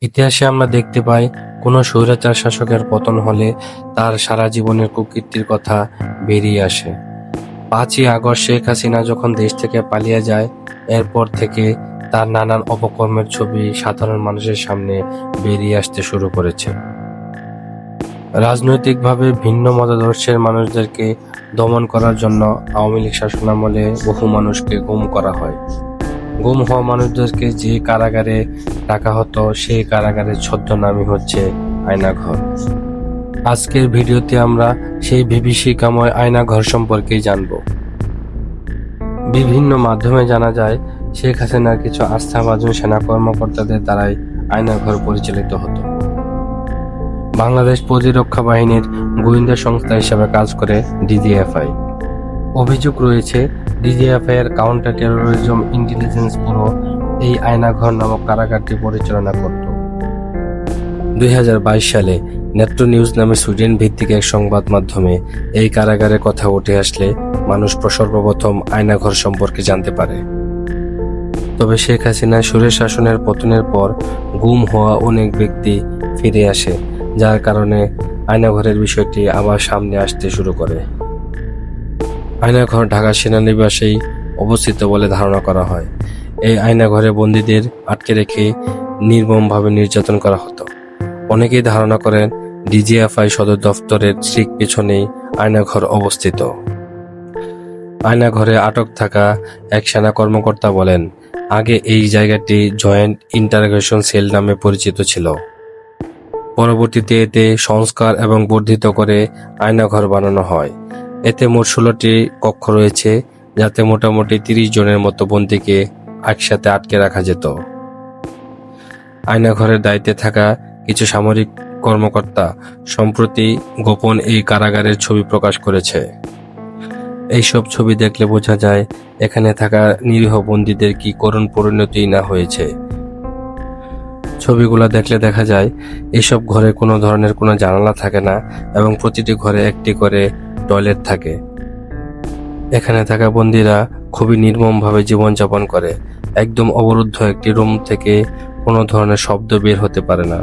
ইতিহাসে আমরা দেখতে পাই, কোনো স্বৈরাচার শাসকের পতন হলে তার সারা জীবনের কুকীর্তির কথা বেরিয়ে আসে। ৫ই আগস্ট শেখ হাসিনা যখন দেশ থেকে পালিয়ে যায়, এরপর থেকে তার নানান অপকর্মের ছবি সাধারণ মানুষের সামনে বেরিয়ে আসতে শুরু করেছে। রাজনৈতিকভাবে ভিন্ন মতাদর্শের মানুষদেরকে দমন করার জন্য আওয়ামী লীগ শাসনামলে বহু মানুষকে গুম করা হয়। গুম হওয়া মানুষদেরকে যে কারাগারে রাখা হতো, সেই কারাগারের ছদ্মনামই হচ্ছে আয়নাঘর। আজকের ভিডিওতে আমরা সেই বিভীষিকাময় আয়নাঘর সম্পর্কেই জানব। বিভিন্ন মাধ্যমে জানা যায়, শেখ হাসিনার কিছু আস্থাভাজন সেনা কর্মকর্তাদের দ্বারাই আয়নাঘর পরিচালিত হতো। বাংলাদেশ প্রতিরক্ষা বাহিনীর গোয়েন্দা সংস্থা হিসেবে কাজ করে ডিজিএফআই। অভিযোগ রয়েছে, ডিজিএফআই এর কাউন্টার টেরোরিজম ইন্টেলিজেন্স ব্যুরো এই আয়নাঘর নামক কারাগারটি পরিচালনা করত। 2022 সালে নেত্র নিউজ নামে সুইডেন ভিত্তিক এক সংবাদ মাধ্যমে এই কারাগারের কথা উঠে আসলে মানুষ সর্বপ্রথম আয়নাঘর সম্পর্কে জানতে পারে। তবে শেখ হাসিনা সুরের শাসনের পতনের পর গুম হওয়া অনেক ব্যক্তি ফিরে আসে, যার কারণে আয়নাঘরের বিষয়টি আবার সামনে আসতে শুরু করে। আয়নাঘর ঢাকা সেনানিবাসেই অবস্থিত বলে ধারণা করা হয়। এই আয়নাঘরে বন্দীদের আটকে রেখে নির্মমভাবে নির্যাতন করা হতো। অনেকেই ধারণা করেন ডিজিএফআই সদর দফতরের ঠিক পেছনেই আয়নাঘর অবস্থিত। আয়নাঘরে আটক থাকা এক সেনা কর্মকর্তা বলেন, আগে এই জায়গাটি জয়েন্ট ইন্টারোগেশন সেল নামে পরিচিত ছিল। পরবর্তীতে এতে সংস্কার এবং বর্ধিত করে আয়নাঘর বানানো হয়। এতে মোট 16টি কক্ষ রয়েছে, যাতে মোটামুটি 30 জনের মতো বন্দীকে একসাথে আটকে রাখা যেত। আয়নাঘরের দায়িত্বে থাকা কিছু সামরিক কর্মকর্তা সম্প্রতি গোপন এই কারাগারের ছবি প্রকাশ করেছে। এইসব ছবি দেখলে বোঝা যায় এখানে থাকা নিরীহ বন্দীদের কি করুণ পরিণতি না হয়েছে। ছবিগুলো দেখলে দেখা যায় এসব ঘরে কোনো ধরনের কোনো জানালা থাকে না এবং প্রতিটি ঘরে একটি করে টয়লেট থাকে। এখানে থাকা বন্দীরা খুবই নির্মমভাবে জীবনযাপন করে। একদম অবরুদ্ধ একটি রুম থেকে কোনো ধরনের শব্দ বের হতে পারে না।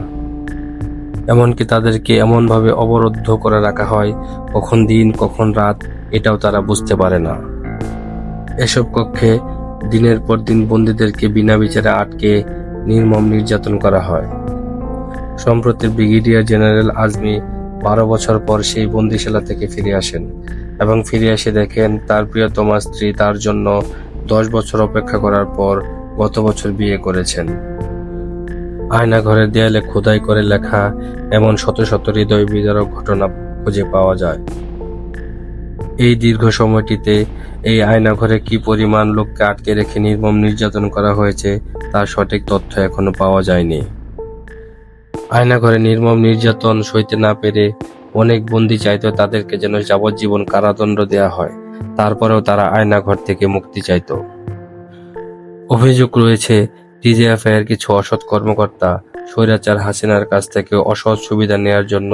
এমনকি তাদেরকে এমনভাবে অবরুদ্ধ করে রাখা হয়, কখন দিন কখন রাত এটাও তারা বুঝতে পারে না। এসব কক্ষে দিনের পর দিন বন্দীদেরকে বিনা বিচারে আটকে নির্মম নির্যাতন করা হয়। সম্প্রতি ব্রিগেডিয়ার জেনারেল আজমি 12 বছর পর সেই বন্দিশালা থেকে ফিরে আসেন এবং ফিরে এসে দেখেন তার প্রিয়তমা স্ত্রী তার জন্য 10 বছর অপেক্ষা করার পর গত বছর বিয়ে করেছেন। আয়নাঘরের দেয়ালে খোদাই করে লেখা এমন শত শত হৃদয় বিদারক ঘটনা খুঁজে পাওয়া যায়। এই দীর্ঘ সময়টিতে এই আয়নাঘরে কি পরিমাণ লোককে আটকে রেখে নির্মম নির্যাতন করা হয়েছে তার সঠিক তথ্য এখনো পাওয়া যায়নি। আয়নাঘরে নির্মম নির্যাতন সইতে না পেরে অনেক বন্দী চাইতো তাদেরকে যেন যাবজ্জীবন কারাদণ্ড দেয়া হয়, তারপরেও তারা আয়নাঘর থেকে মুক্তি চাইত। অভিযোগ রয়েছে, ডিজিএফআই এর কিছু অসৎ কর্মকর্তা স্বৈরাচার হাসিনার কাছ থেকে অসৎ সুবিধা নেয়ার জন্য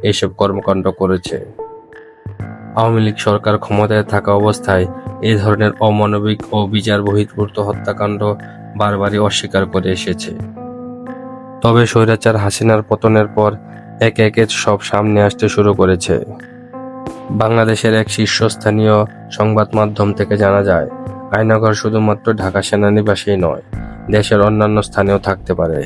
এইসব কর্মকাণ্ড করেছে। আওয়ামী লীগ সরকার ক্ষমতায় থাকা অবস্থায় এই ধরনের অমানবিক ও বিচার বহির্ভূত হত্যাকাণ্ড বারবারই অস্বীকার করে এসেছে। তবে স্বৈরাচার হাসিনার পতনের পর একে একে সব সামনে আসতে শুরু করেছে। বাংলাদেশের এক শীর্ষস্থানীয় সংবাদ মাধ্যম থেকে জানা যায়, আয়নাঘর শুধুমাত্র ঢাকা সেনানিবাসেই নয়, দেশের অন্যান্য স্থানেও থাকতে পারে।